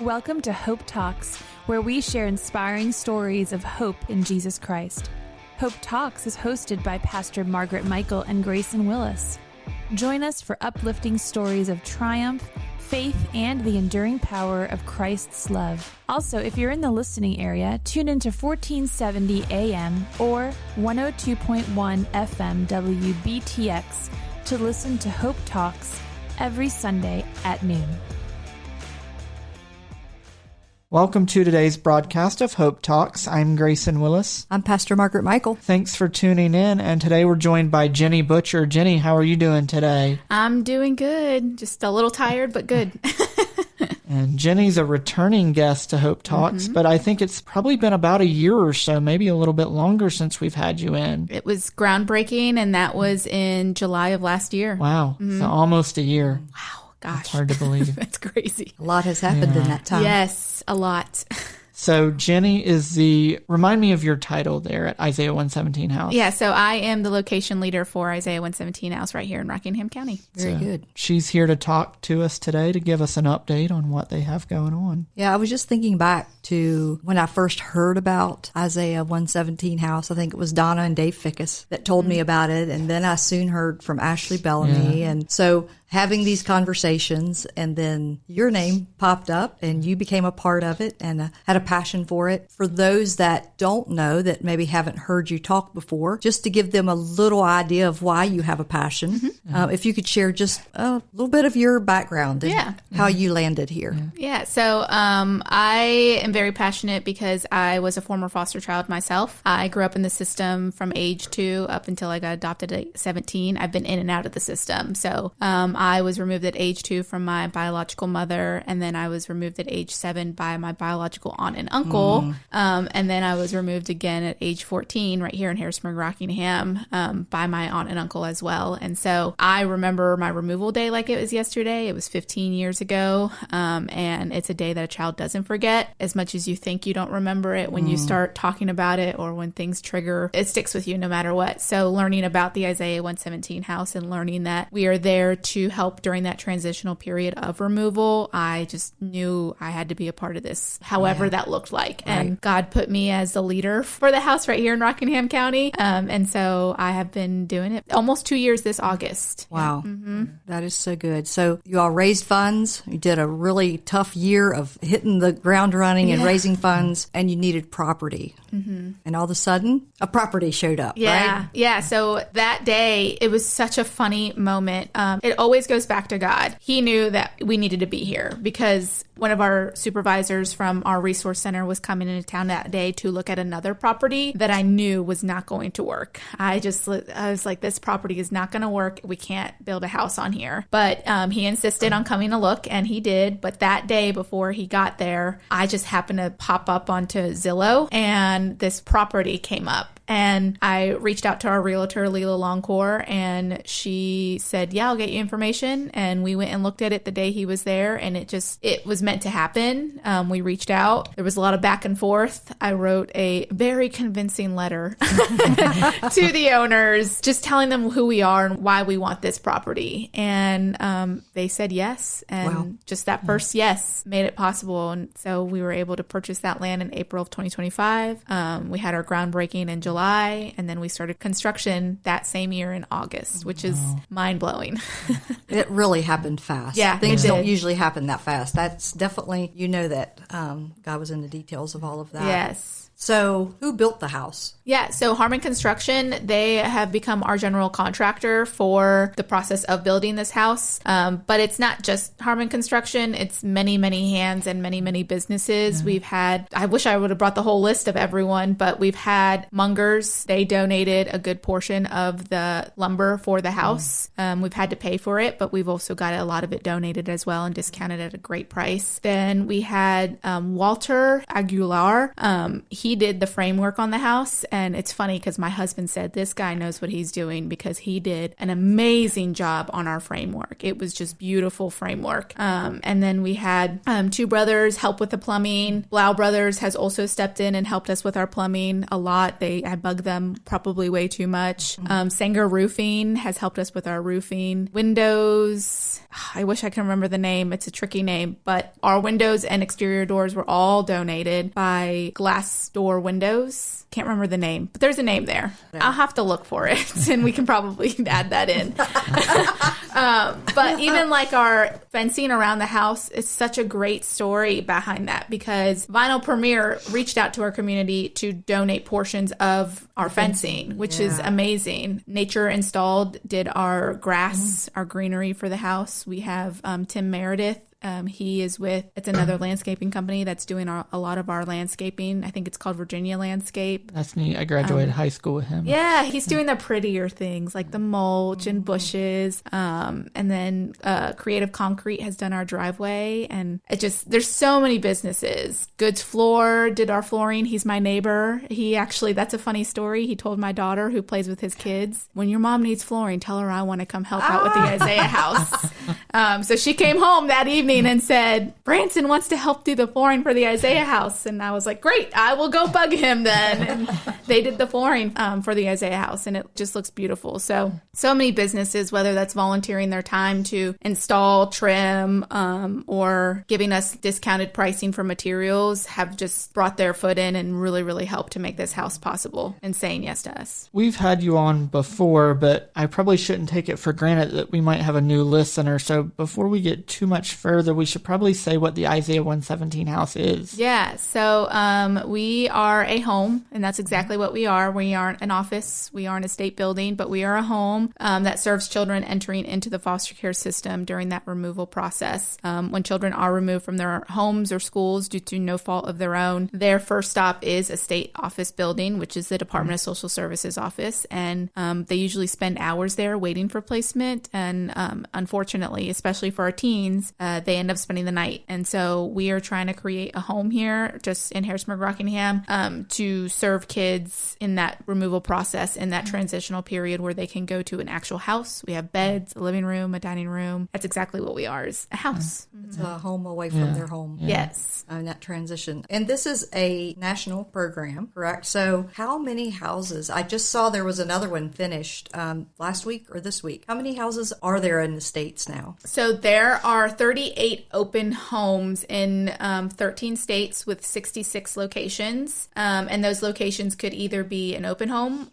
Welcome to Hope Talks, where we share inspiring stories of hope in Jesus Christ. Hope Talks is hosted by Pastor Margaret Michael and Grayson Willis. Join us for uplifting stories of triumph, faith, and the enduring power of Christ's love. Also, if you're in the listening area, tune into 1470 AM or 102.1 FM WBTX to listen to Hope Talks every Sunday at noon. Welcome to today's broadcast of Hope Talks. I'm Grayson Willis. I'm Pastor Margaret Michael. Thanks for tuning in, and today we're joined by Jenny Butcher. Jenny, how are you doing today? I'm doing good. Just a little tired, but good. And Jenny's a returning guest to Hope Talks, but I think it's probably been about a year or so, maybe a little bit longer since we've had you in. It was groundbreaking, and that was in July of last year. Wow, so almost a year. Wow, gosh. It's hard to believe. That's crazy. A lot has happened in that time. Yes, a lot. So Jenny is remind me of your title there at Isaiah 117 House. Yeah, so I am the location leader for Isaiah 117 House right here in Rockingham County. Very good. She's here to talk to us today to give us an update on what they have going on. Yeah, I was just thinking back to when I first heard about Isaiah 117 House. I think it was Donna and Dave Fickus that told me about it. And then I soon heard from Ashley Bellamy. Yeah. And so having these conversations, and then your name popped up and you became a part of it and had a passion for it. For those that don't know, that maybe haven't heard you talk before, just to give them a little idea of why you have a passion, if you could share just a little bit of your background and how you landed here. Yeah, so I am very passionate because I was a former foster child myself. I grew up in the system from age 2 up until I got adopted at 17. I've been in and out of the system. So I was removed at age 2 from my biological mother, and then I was removed at age 7 by my biological aunt and uncle, and then I was removed again at age 14 right here in Harrisburg, Rockingham, by my aunt and uncle as well. And so I remember my removal day like it was yesterday. It was 15 years ago, and it's a day that a child doesn't forget. As much as you think you don't remember it, when you start talking about it or when things trigger, it sticks with you no matter what. So learning about the Isaiah 117 House and learning that we are there to help during that transitional period of removal, I just knew I had to be a part of this, however that looked like. Right. And God put me as the leader for the house right here in Rockingham County. And so I have been doing it almost 2 years this August. Wow. That is so good. So you all raised funds. You did a really tough year of hitting the ground running and raising funds, and you needed property. And all of a sudden, a property showed up, right? Yeah. So that day, it was such a funny moment. It always goes back to God. He knew that we needed to be here because one of our supervisors from our resource center was coming into town that day to look at another property that I knew was not going to work. I was like, this property is not going to work. We can't build a house on here. But he insisted on coming to look, and he did. But that day before he got there, I just happened to pop up onto Zillow, and this property came up. And I reached out to our realtor, Leela Longcore, and she said, yeah, I'll get you information. And we went and looked at it the day he was there, and it was meant to happen. We reached out. There was a lot of back and forth. I wrote a very convincing letter to the owners, just telling them who we are and why we want this property. And they said yes. And just that first yes made it possible. And so we were able to purchase that land in April of 2025. We had our groundbreaking in July, and then we started construction that same year in August, which is mind-blowing. It really happened fast. Yeah, Things don't usually happen that fast. That's definitely, that God was in the details of all of that. Yes. So who built the house? Yeah, so Harmon Construction, they have become our general contractor for the process of building this house. But it's not just Harmon Construction. It's many, many hands and many, many businesses. We've had, I wish I would have brought the whole list of everyone, but we've had Mungers. They donated a good portion of the lumber for the house. We've had to pay for it, but we've also got a lot of it donated as well and discounted at a great price. Then we had Walter Aguilar. He he did the framework on the house. And it's funny because my husband said, this guy knows what he's doing because he did an amazing job on our framework. It was just beautiful framework. And then we had 2 brothers help with the plumbing. Blau Brothers has also stepped in and helped us with our plumbing a lot. I bug them probably way too much. Sanger Roofing has helped us with our roofing. Windows, I wish I can remember the name. It's a tricky name, but our windows and exterior doors were all donated by Glass Door Windows. Can't remember the name, but there's a name there. Yeah. I'll have to look for it, and we can probably add that in. But even like our fencing around the house is such a great story behind that, because Vinyl Premier reached out to our community to donate portions of our fencing, which is amazing. Nature Installed did our grass, our greenery for the house. We have Tim Meredith. He is it's another landscaping company that's doing a lot of our landscaping. I think it's called Virginia Landscape. That's neat. I graduated high school with him. Yeah, he's doing the prettier things like the mulch and bushes. And then Creative Concrete has done our driveway. And there's so many businesses. Goods Floor did our flooring. He's my neighbor. That's a funny story. He told my daughter, who plays with his kids, when your mom needs flooring, tell her I want to come help out with the Isaiah house. So she came home that evening and said, Branson wants to help do the flooring for the Isaiah house. And I was like, great, I will go bug him then. And they did the flooring for the Isaiah house, and it just looks beautiful. So many businesses, whether that's volunteering their time to install, trim, or giving us discounted pricing for materials, have just brought their foot in and really, really helped to make this house possible and saying yes to us. We've had you on before, but I probably shouldn't take it for granted that we might have a new listener. So before we get too much further, we should probably say what the Isaiah 117 house is. Yeah, so we are a home, and that's exactly what we are. We aren't an office, we aren't a state building, but we are a home that serves children entering into the foster care system during that removal process. When children are removed from their homes or schools due to no fault of their own, their first stop is a state office building, which is the Department of Social Services office, and they usually spend hours there waiting for placement, and unfortunately, especially for our teens, they end up spending the night. And so we are trying to create a home here just in Harrisburg, Rockingham, to serve kids in that removal process, in that transitional period where they can go to an actual house. We have beds, a living room, a dining room. That's exactly what we are, is a house. It's a home away from their home. Yes. In that transition. And this is a national program, correct? So how many houses? I just saw there was another one finished last week or this week. How many houses are there in the states now? So there are 38 open homes in 13 states with 66 locations. And those locations could either be an open home,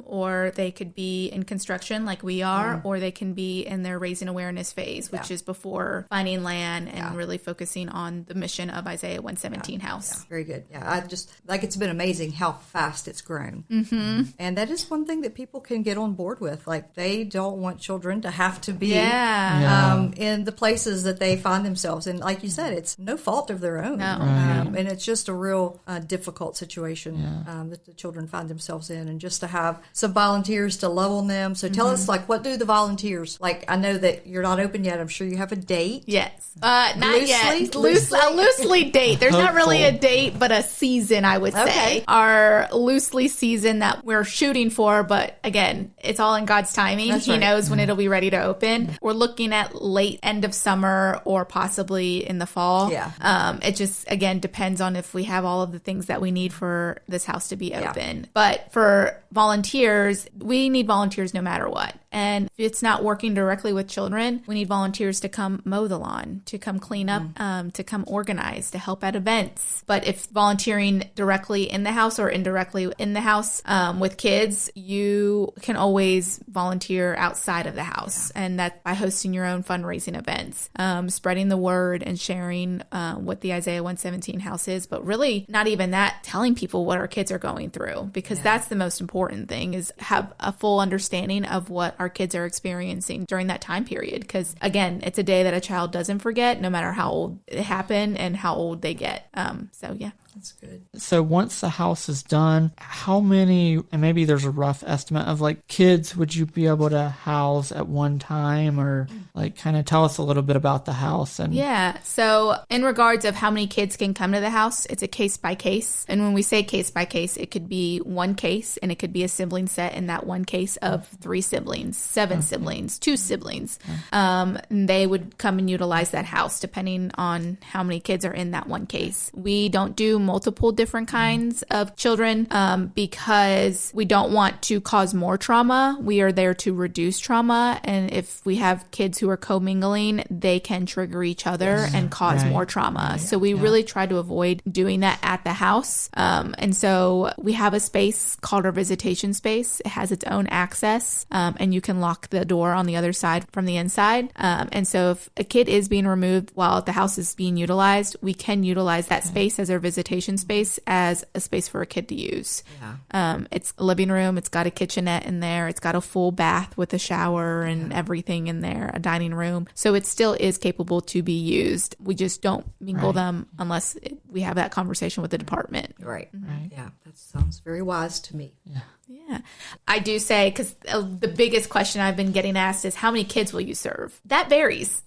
or they could be in construction like we are, or they can be in their raising awareness phase, which is before finding land and really focusing on the mission of Isaiah 117 house. Yeah, very good. Yeah, I just, it's been amazing how fast it's grown. And that is one thing that people can get on board with. Like, they don't want children to have to be in the places that they find themselves. And like you said, it's no fault of their own. No. And it's just a real difficult situation that the children find themselves in. And just to have some volunteers to love on them. So tell us, what do the volunteers, I know that you're not open yet. I'm sure you have a date. Yes. Not yet. Loosely date. There's not really a date, but a season, I would say. Our loosely season that we're shooting for, but again, it's all in God's timing. He knows when it'll be ready to open. We're looking at late end of summer or possibly in the fall. It just, again, depends on if we have all of the things that we need for this house to be open. But for volunteers, we need volunteers no matter what. And if it's not working directly with children, we need volunteers to come mow the lawn, to come clean up, to come organize, to help at events. But if volunteering directly in the house or indirectly in the house with kids, you can always volunteer outside of the house. And that's by hosting your own fundraising events, spreading the word and sharing what the Isaiah 117 house is. But really, not even that, telling people what our kids are going through, because that's the most important thing, is have a full understanding of what our kids are experiencing during that time period. Because again, it's a day that a child doesn't forget, no matter how old it happened and how old they get. That's good. So once the house is done, how many, and maybe there's a rough estimate of like kids would you be able to house at one time, or like kind of tell us a little bit about the house? And Yeah. So in regards of how many kids can come to the house, it's a case by case. And when we say case by case, it could be one case and it could be a sibling set in that one case of 3 siblings, 7 siblings, 2 siblings. And they would come and utilize that house depending on how many kids are in that one case. We don't do multiple different kinds of children because we don't want to cause more trauma. We are there to reduce trauma. And if we have kids who are commingling, they can trigger each other and cause more trauma. So we really try to avoid doing that at the house. And so we have a space called our visitation space. It has its own access and you can lock the door on the other side from the inside. And so if a kid is being removed while the house is being utilized, we can utilize that space as our visitation space as a space for a kid to use. It's a living room. It's got a kitchenette in there. It's got a full bath with a shower and everything in there, a dining room. So it still is capable to be used. We just don't mingle them unless we have that conversation with the department. Right. Yeah, that sounds very wise to me. Yeah. I do say, because the biggest question I've been getting asked is how many kids will you serve? That varies.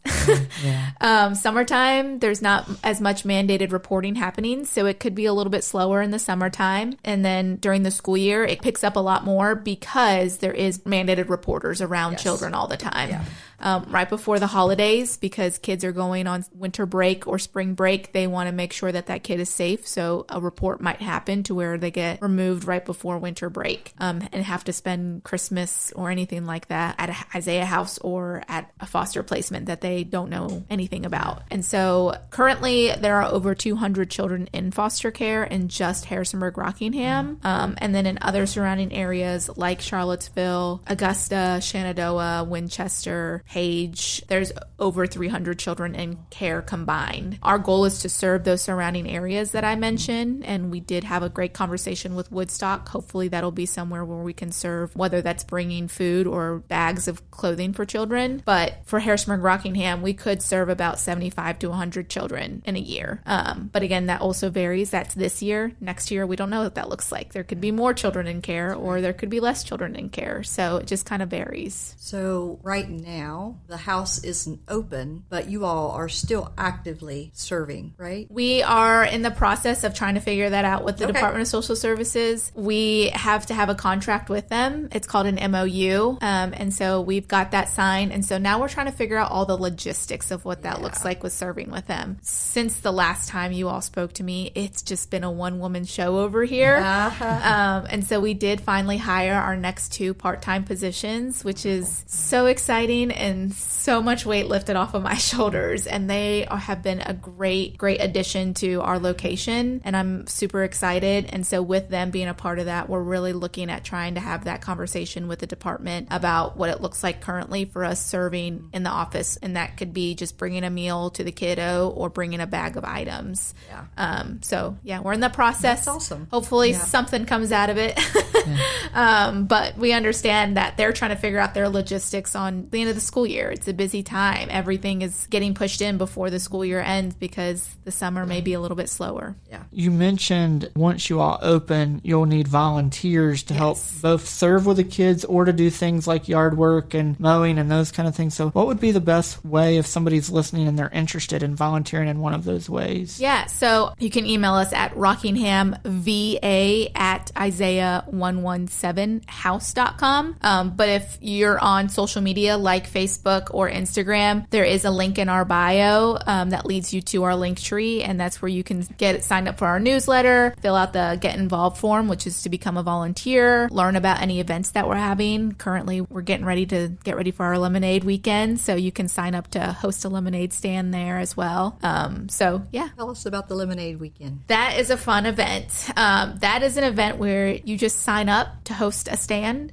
Summertime, there's not as much mandated reporting happening, so it could be a little bit slower in the summertime. And then during the school year, it picks up a lot more because there is mandated reporters around children all the time. Right before the holidays, because kids are going on winter break or spring break, they want to make sure that that kid is safe. So a report might happen to where they get removed right before winter break and have to spend Christmas or anything like that at an Isaiah house or at a foster placement that they don't know anything about. And so currently there are over 200 children in foster care in just Harrisonburg, Rockingham. And then in other surrounding areas like Charlottesville, Augusta, Shenandoah, Winchester, Page, there's over 300 children in care combined. Our goal is to serve those surrounding areas that I mentioned, and we did have a great conversation with Woodstock. Hopefully that'll be somewhere where we can serve, whether that's bringing food or bags of clothing for children. But for Harrisonburg, Rockingham, we could serve about 75 to 100 children in a year. But again, that also varies. That's this year. Next year, we don't know what that looks like. There could be more children in care or there could be less children in care. So it just kind of varies. So right now, the house isn't open, but you all are still actively serving, right? We are in the process of trying to figure that out with the Department of Social Services. We have to have a contract with them. It's called an MOU. And so we've got that signed. And so now we're trying to figure out all the logistics of what that looks like with serving with them. Since the last time you all spoke to me, it's just been a one-woman show over here. And so we did finally hire our next 2 part-time positions, which is so exciting and so much weight lifted off of my shoulders. And they have been a great addition to our location. And I'm super excited. And so with them being a part of that, we're really looking at trying to have that conversation with the department about what it looks like currently for us serving in the office. And that could be just bringing a meal to the kiddo or bringing a bag of items. So we're in the process. That's awesome. Hopefully something comes out of it. But we understand that they're trying to figure out their logistics on the end of the school year. It's a busy time. Everything is getting pushed in before the school year ends because the summer may be a little bit slower. You mentioned once you all open, you'll need volunteers to help both serve with the kids or to do things like yard work and mowing and those kind of things. So what would be the best way if somebody's listening and they're interested in volunteering in one of those ways? So you can email us at rockinghamva@isaiah117house.com. But if you're on social media like Facebook or Instagram, there is a link in our bio that leads you to our link tree, and that's where you can get signed up for our newsletter, fill out the Get Involved form, which is to become a volunteer, learn about any events that we're having. Currently, we're getting ready for our lemonade weekend, so you can sign up to host a lemonade stand there as well. Tell us about the lemonade weekend. That is a fun event. That is an event where you just sign up to host a stand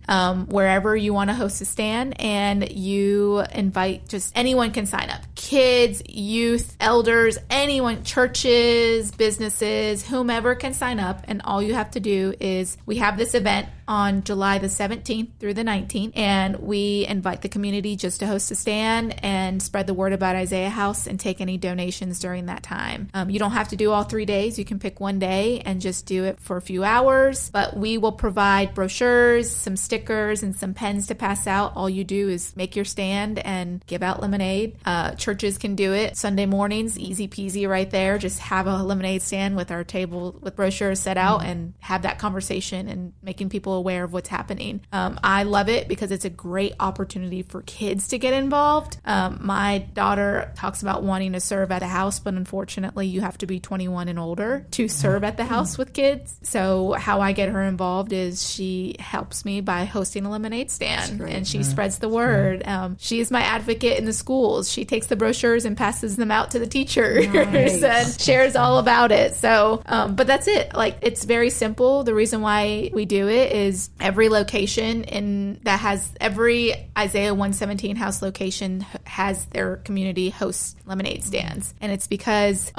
wherever you want to host a stand, and you invite just anyone can sign up. Kids, youth, elders, anyone, churches, businesses, whomever can sign up. And all you have to do is we have this event on July the 17th through the 19th, and we invite the community just to host a stand and spread the word about Isaiah House and take any donations during that time. You don't have to do all 3 days. You can pick one day and just do it for a few hours, but we will provide brochures, some stickers, and some pens to pass out. All you do is make your stand and give out lemonade. Churches can do it Sunday mornings, easy peasy right there. Just have a lemonade stand with our table with brochures set out and have that conversation and making people aware of what's happening. I love it because it's a great opportunity for kids to get involved. My daughter talks about wanting to serve at a house, but unfortunately you have to be 21 and older to serve at the house with kids. So how I get her involved is she helps me by hosting a lemonade stand, and she spreads the word. She is my advocate in the schools. She takes the brochures and passes them out to the teachers and shares all about it. So, but that's it. Like, it's very simple. The reason why we do it is every location every Isaiah 117 house location has their community hosts lemonade stands. And it's because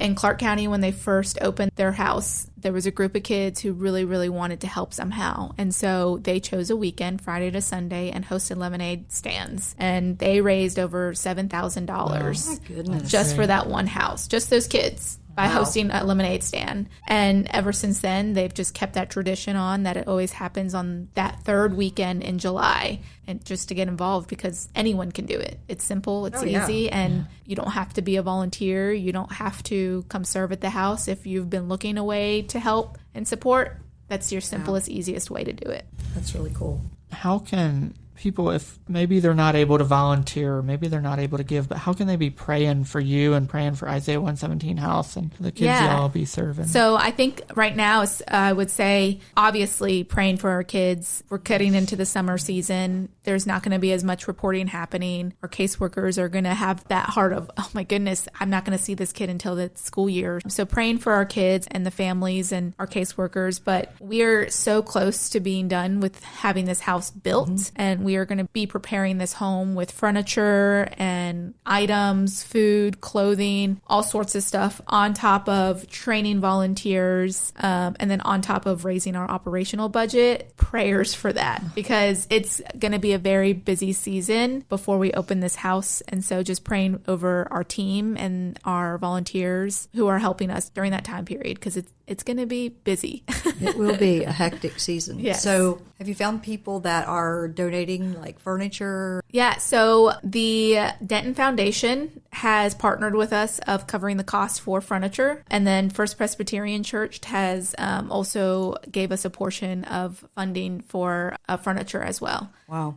in Clark County, when they first opened their house, there was a group of kids who really, really wanted to help somehow. And so they chose a weekend, Friday to Sunday, and hosted lemonade stands. And they raised over $7,000 just for that one house, just those kids, by hosting a lemonade stand. And ever since then, they've just kept that tradition on, that it always happens on that third weekend in July. And just to get involved, because anyone can do it. It's simple, it's easy, and you don't have to be a volunteer. You don't have to come serve at the house. If you've been looking a way to help and support, that's your simplest, easiest way to do it. That's really cool. How can people, if maybe they're not able to volunteer, or maybe they're not able to give, but how can they be praying for you and praying for Isaiah 117 House and the kids y'all be serving? So I think right now, I would say, obviously, praying for our kids. We're getting into the summer season. There's not going to be as much reporting happening. Our caseworkers are going to have that heart of, oh my goodness, I'm not going to see this kid until the school year. So praying for our kids and the families and our caseworkers. But we are so close to being done with having this house built, and we are going to be preparing this home with furniture and items, food, clothing, all sorts of stuff, on top of training volunteers, and then on top of raising our operational budget. Prayers for that, because it's going to be a very busy season before we open this house. And so just praying over our team and our volunteers who are helping us during that time period, because it's going to be busy. It will be a hectic season. Yes. So have you found people that are donating like furniture? Yeah. So the Denton Foundation has partnered with us of covering the cost for furniture. And then First Presbyterian Church has also gave us a portion of funding for furniture as well. Wow.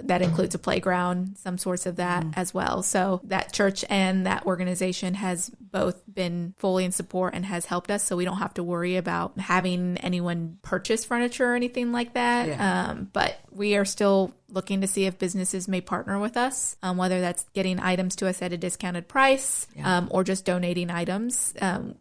That includes a playground, some sorts of that as well. So that church and that organization has both been fully in support and has helped us. So we don't have to worry about having anyone purchase furniture or anything like that. Yeah. But we are still looking to see if businesses may partner with us, whether that's getting items to us at a discounted price, or just donating items.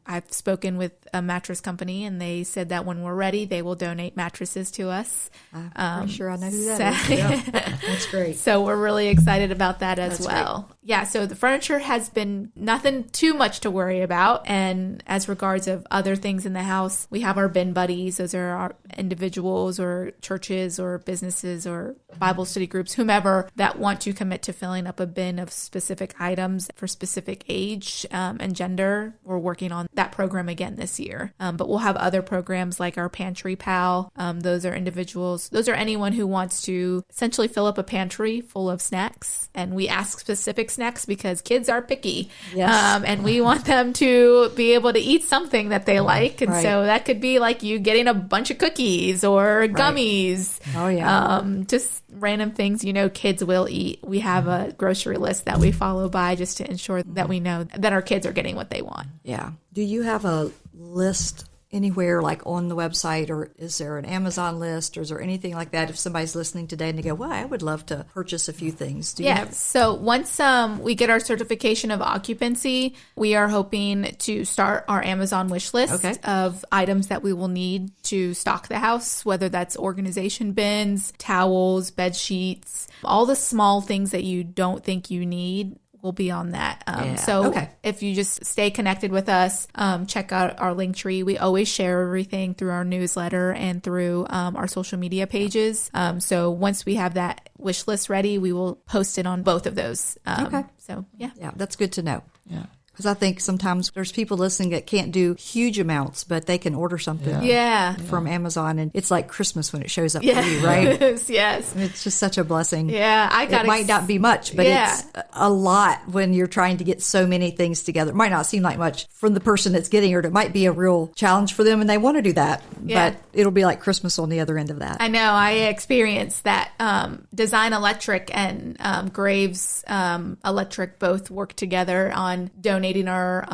I've spoken with a mattress company, and they said that when we're ready, they will donate mattresses to us. I'm pretty sure I know who that is. Yeah. That's great. So we're really excited about that as well. Great. Yeah, so the furniture has been nothing too much to worry about. And as regards of other things in the house, we have our bin buddies. Those are our individuals or churches or businesses or Bible study groups, whomever that want to commit to filling up a bin of specific items for specific age and gender. We're working on that program again this year. But we'll have other programs like our Pantry Pal. Those are individuals. Those are anyone who wants to essentially fill up a pantry full of snacks. And we ask specific snacks because kids are picky. Yes. And we want them to be able to eat something that they like. And so that could be like you getting a bunch of cookies or gummies. Oh, yeah. Just random things, kids will eat. We have a grocery list that we follow by just to ensure that we know that our kids are getting what they want. Yeah. Do you have a list anywhere like on the website, or is there an Amazon list, or is there anything like that if somebody's listening today and they go, well, I would love to purchase a few things? So once we get our certification of occupancy, we are hoping to start our Amazon wish list of items that we will need to stock the house, whether that's organization bins, towels, bed sheets, all the small things that you don't think you need will be on that. Okay. If you just stay connected with us, check out our link tree. We always share everything through our newsletter and through our social media pages. So once we have that wish list ready, we will post it on both of those. Okay. So, yeah. Yeah, that's good to know. Yeah. Because I think sometimes there's people listening that can't do huge amounts, but they can order something from Amazon, and it's like Christmas when it shows up for you, right? Yes. And it's just such a blessing. Yeah, It might not be much, but it's a lot when you're trying to get so many things together. It might not seem like much from the person that's getting it. It might be a real challenge for them, and they want to do that. Yeah. But it'll be like Christmas on the other end of that. I know. I experienced that. Design Electric and Graves Electric both work together on donating our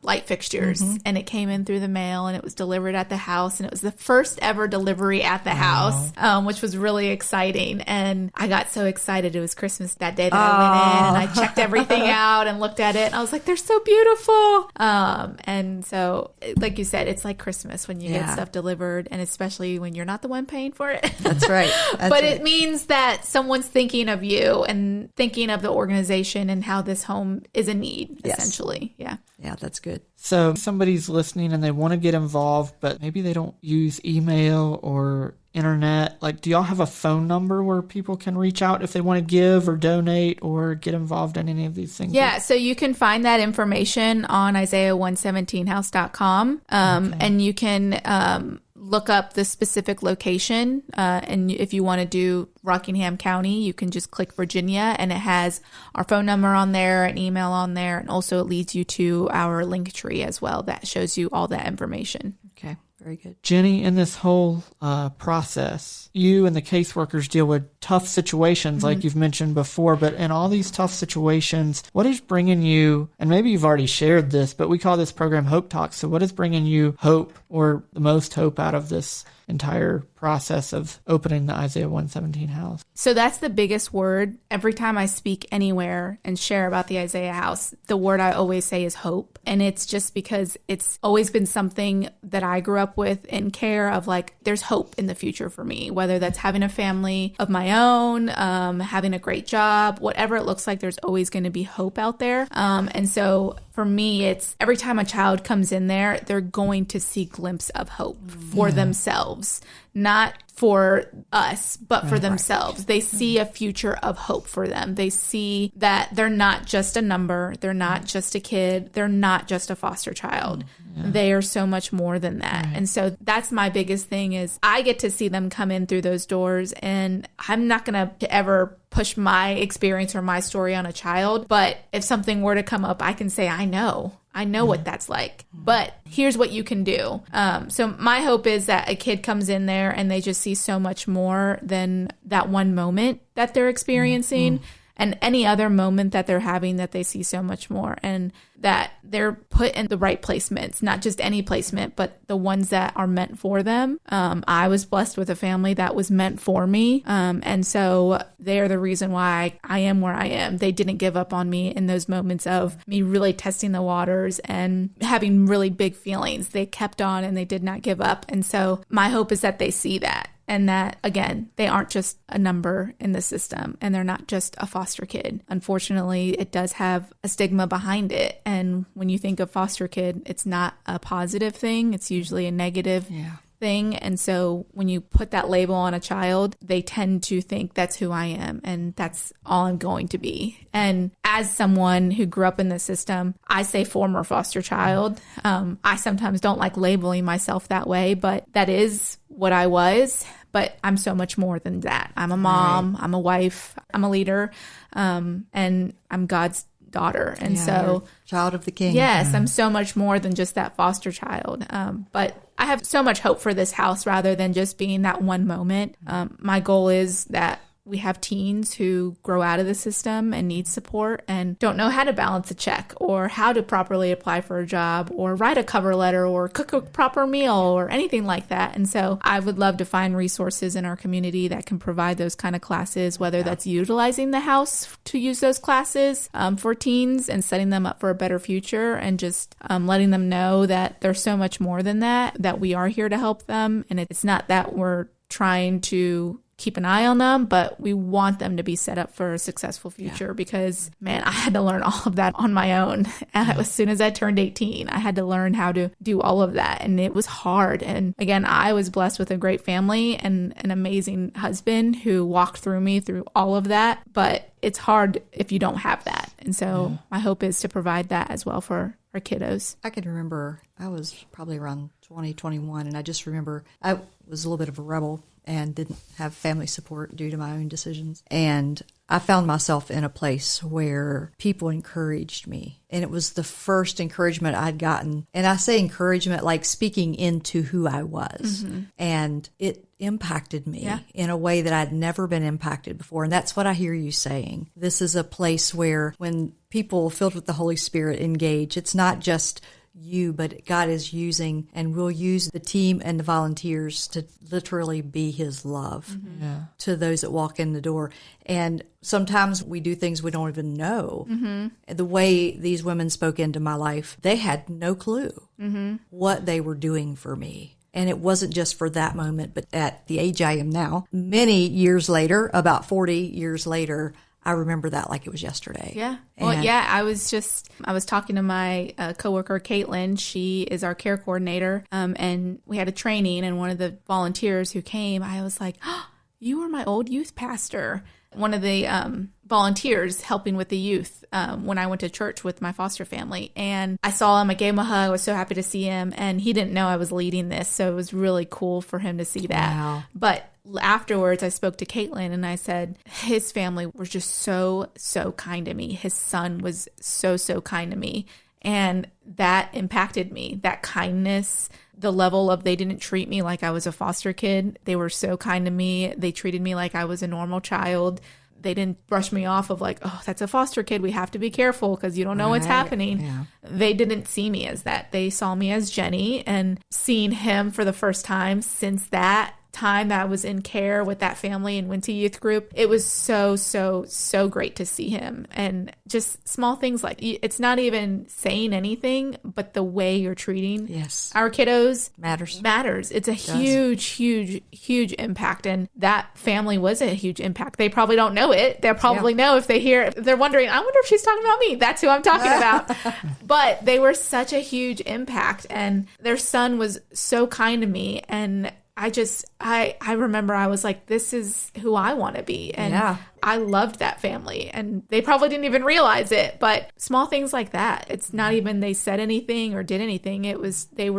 light fixtures, and it came in through the mail, and it was delivered at the house, and it was the first ever delivery at the house, which was really exciting. And I got so excited. It was Christmas that day that I went in, and I checked everything out and looked at it, and I was like, they're so beautiful. And so, like you said, it's like Christmas when you get stuff delivered, and especially when you're not the one paying for it. That's right. But it means that someone's thinking of you and thinking of the organization and how this home is a need, essentially. Yeah. Yeah, that's good. So somebody's listening and they want to get involved, but maybe they don't use email or internet. Like, do y'all have a phone number where people can reach out if they want to give or donate or get involved in any of these things? Yeah, so you can find that information on Isaiah117house.com, and you can look up the specific location, and if you want to do Rockingham County, you can just click Virginia, and it has our phone number on there, an email on there, and also it leads you to our link tree as well that shows you all that information. Okay, very good. Jenny, in this whole process, you and the caseworkers deal with tough situations like you've mentioned before, but in all these tough situations, what is bringing you, and maybe you've already shared this, but we call this program Hope Talks, so what is bringing you hope or the most hope out of this entire process of opening the Isaiah 117 house? So that's the biggest word. Every time I speak anywhere and share about the Isaiah house, the word I always say is hope. And it's just because it's always been something that I grew up with in care of, like, there's hope in the future for me, whether that's having a family of my own, having a great job, whatever it looks like, there's always going to be hope out there. And so for me, it's every time a child comes in there, they're going to see a glimpse of hope for themselves, not for us, but for themselves. They see a future of hope for them. They see that they're not just a number. They're not just a kid. They're not just a foster child. They are so much more than that. And so that's my biggest thing is I get to see them come in through those doors, and I'm not going to ever push my experience or my story on a child. But if something were to come up, I can say, I know what that's like, but here's what you can do. So my hope is that a kid comes in there and they just see so much more than that one moment that they're experiencing. And any other moment that they're having, that they see so much more, and that they're put in the right placements, not just any placement, but the ones that are meant for them. I was blessed with a family that was meant for me. And so they're the reason why I am where I am. They didn't give up on me in those moments of me really testing the waters and having really big feelings. They kept on and they did not give up. And so my hope is that they see that. And that, again, they aren't just a number in the system, and they're not just a foster kid. Unfortunately, it does have a stigma behind it. And when you think of foster kid, it's not a positive thing. It's usually a negative thing. And so when you put that label on a child, they tend to think that's who I am and that's all I'm going to be. And as someone who grew up in the system, I say former foster child. I sometimes don't like labeling myself that way, but that is what I was. But I'm so much more than that. I'm a mom, I'm a wife, I'm a leader, and I'm God's daughter. And so child of the King. Yes, I'm so much more than just that foster child. But I have so much hope for this house rather than just being that one moment. My goal is that we have teens who grow out of the system and need support and don't know how to balance a check or how to properly apply for a job or write a cover letter or cook a proper meal or anything like that. And so I would love to find resources in our community that can provide those kind of classes, whether that's utilizing the house to use those classes for teens and setting them up for a better future, and just letting them know that there's so much more than that, that we are here to help them. And it's not that we're trying to keep an eye on them, but we want them to be set up for a successful future because, man, I had to learn all of that on my own. As soon as I turned 18, I had to learn how to do all of that. And it was hard. And again, I was blessed with a great family and an amazing husband who walked through me through all of that. But it's hard if you don't have that. And so my hope is to provide that as well for our kiddos. I can remember I was probably around 2021, and I just remember I was a little bit of a rebel and didn't have family support due to my own decisions. And I found myself in a place where people encouraged me. And it was the first encouragement I'd gotten. And I say encouragement like speaking into who I was. And it impacted me in a way that I'd never been impacted before. And that's what I hear you saying. This is a place where when people filled with the Holy Spirit engage, it's not just you, but God is using and will use the team and the volunteers to literally be his love to those that walk in the door. And sometimes we do things we don't even know. The way these women spoke into my life, they had no clue what they were doing for me. And it wasn't just for that moment, but at the age I am now, many years later, about 40 years later, I remember that like it was yesterday. Yeah. Well, I was talking to my coworker, Caitlin. She is our care coordinator. And we had a training, and one of the volunteers who came, I was like, oh, you were my old youth pastor. One of the volunteers helping with the youth when I went to church with my foster family. And I saw him, I gave him a hug. I was so happy to see him. And he didn't know I was leading this. So it was really cool for him to see that. Wow. But afterwards, I spoke to Caitlin and I said, his family was just so kind to me. His son was so kind to me. And that impacted me, that kindness, the level of they didn't treat me like I was a foster kid. They were so kind to me. They treated me like I was a normal child. They didn't brush me off of like, oh, that's a foster kid. We have to be careful because you don't know what's happening. Yeah. They didn't see me as that. They saw me as Jenny, and seeing him for the first time since that time that I was in care with that family and went to youth group, it was so great to see him. And just small things like, it's not even saying anything, but the way you're treating our kiddos matters. It's a huge impact. And that family was a huge impact. They probably don't know it. They'll probably know if they hear it. They're wondering, I wonder if she's talking about me. That's who I'm talking about. But they were such a huge impact, and their son was so kind to me. And I remember I was like, this is who I want to be. And I loved that family, and they probably didn't even realize it, but small things like that. It's not even they said anything or did anything. It was, they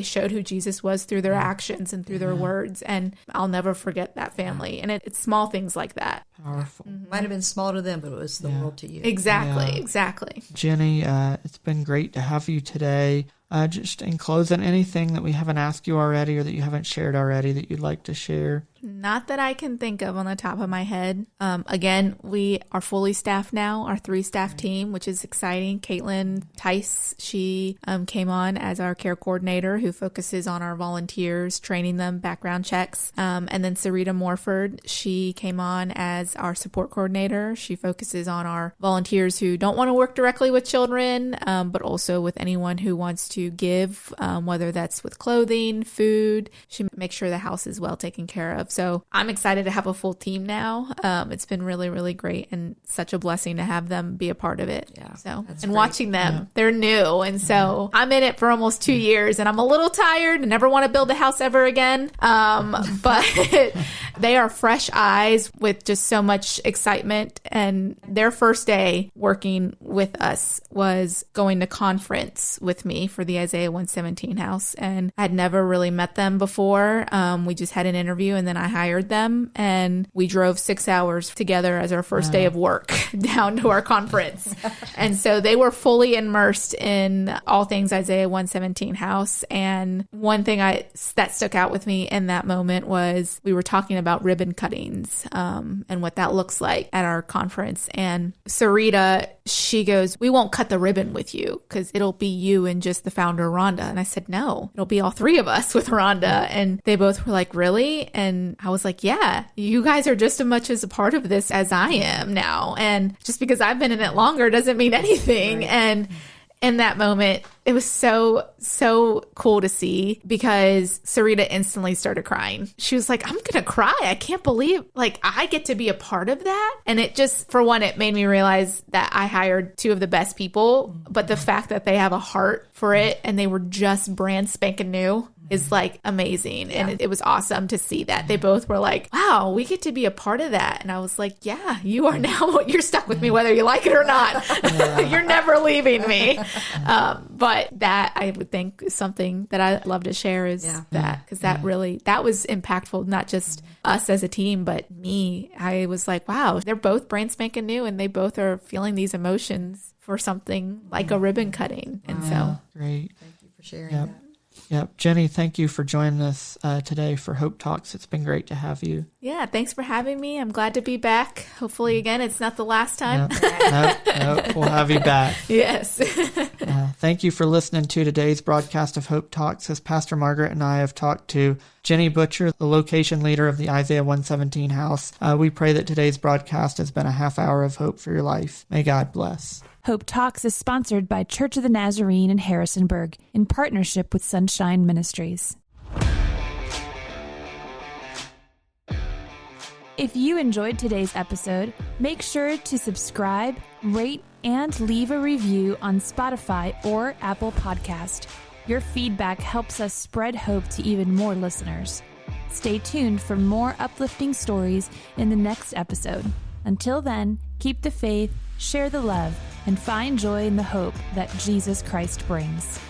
showed who Jesus was through their actions and through their words. And I'll never forget that family. And it's small things like that. Powerful. Might have been small to them, but it was the world to you. Exactly. Jenny, it's been great to have you today. Just in closing, anything that we haven't asked you already or that you haven't shared already that you'd like to share? Not that I can think of on the top of my head. Again, we are fully staffed now, our 3-staff team, which is exciting. Caitlin Tice, she came on as our care coordinator who focuses on our volunteers, training them, background checks. And then Sarita Morford, she came on as our support coordinator. She focuses on our volunteers who don't want to work directly with children, but also with anyone who wants to give, whether that's with clothing, food. She makes sure the house is well taken care of. So I'm excited to have a full team now. It's been really great and such a blessing to have them be a part of it. Yeah, so and great. Watching them, they're new. And so I'm in it for almost 2 years, and I'm a little tired and never want to build a house ever again. But they are fresh eyes with just so much excitement. And their first day working with us was going to conference with me for the Isaiah 117 house. And I'd never really met them before. We just had an interview, and then I hired them, and we drove 6 hours together as our first day of work down to our conference. And so they were fully immersed in all things Isaiah 117 house. And one thing that stuck out with me in that moment was we were talking about ribbon cuttings and what that looks like at our conference. And Sarita, she goes, we won't cut the ribbon with you because it'll be you and just the founder, Rhonda. And I said, no, it'll be all 3 of us with Rhonda. And they both were like, really? And I was like, yeah, you guys are just as much as a part of this as I am now. And just because I've been in it longer doesn't mean anything. Right. And in that moment, it was so cool to see because Sarita instantly started crying. She was like, I'm going to cry. I can't believe I get to be a part of that. And it just, for one, it made me realize that I hired two of the best people, but the fact that they have a heart for it and they were just brand spanking new is amazing. Yeah. And it was awesome to see that. They both were like, wow, we get to be a part of that. And I was like, yeah, you are now, you're stuck with me whether you like it or not. You're never leaving me. But that I would think is something that I love to share is that, because that really, that was impactful, not just us as a team, but me. I was like, wow, they're both brand spanking new and they both are feeling these emotions for something like a ribbon cutting. And so great. Thank you for sharing that. Yep. Jenny, thank you for joining us today for Hope Talks. It's been great to have you. Yeah, thanks for having me. I'm glad to be back. Hopefully, again, it's not the last time. Nope, we'll have you back. Yes. Thank you for listening to today's broadcast of Hope Talks, as Pastor Margaret and I have talked to Jenny Butcher, the location leader of the Isaiah 117 house. We pray that today's broadcast has been a half hour of hope for your life. May God bless. Hope Talks is sponsored by Church of the Nazarene in Harrisonburg in partnership with Sunshine Ministries. If you enjoyed today's episode, make sure to subscribe, rate, and leave a review on Spotify or Apple Podcast. Your feedback helps us spread hope to even more listeners. Stay tuned for more uplifting stories in the next episode. Until then, keep the faith, share the love, and find joy in the hope that Jesus Christ brings.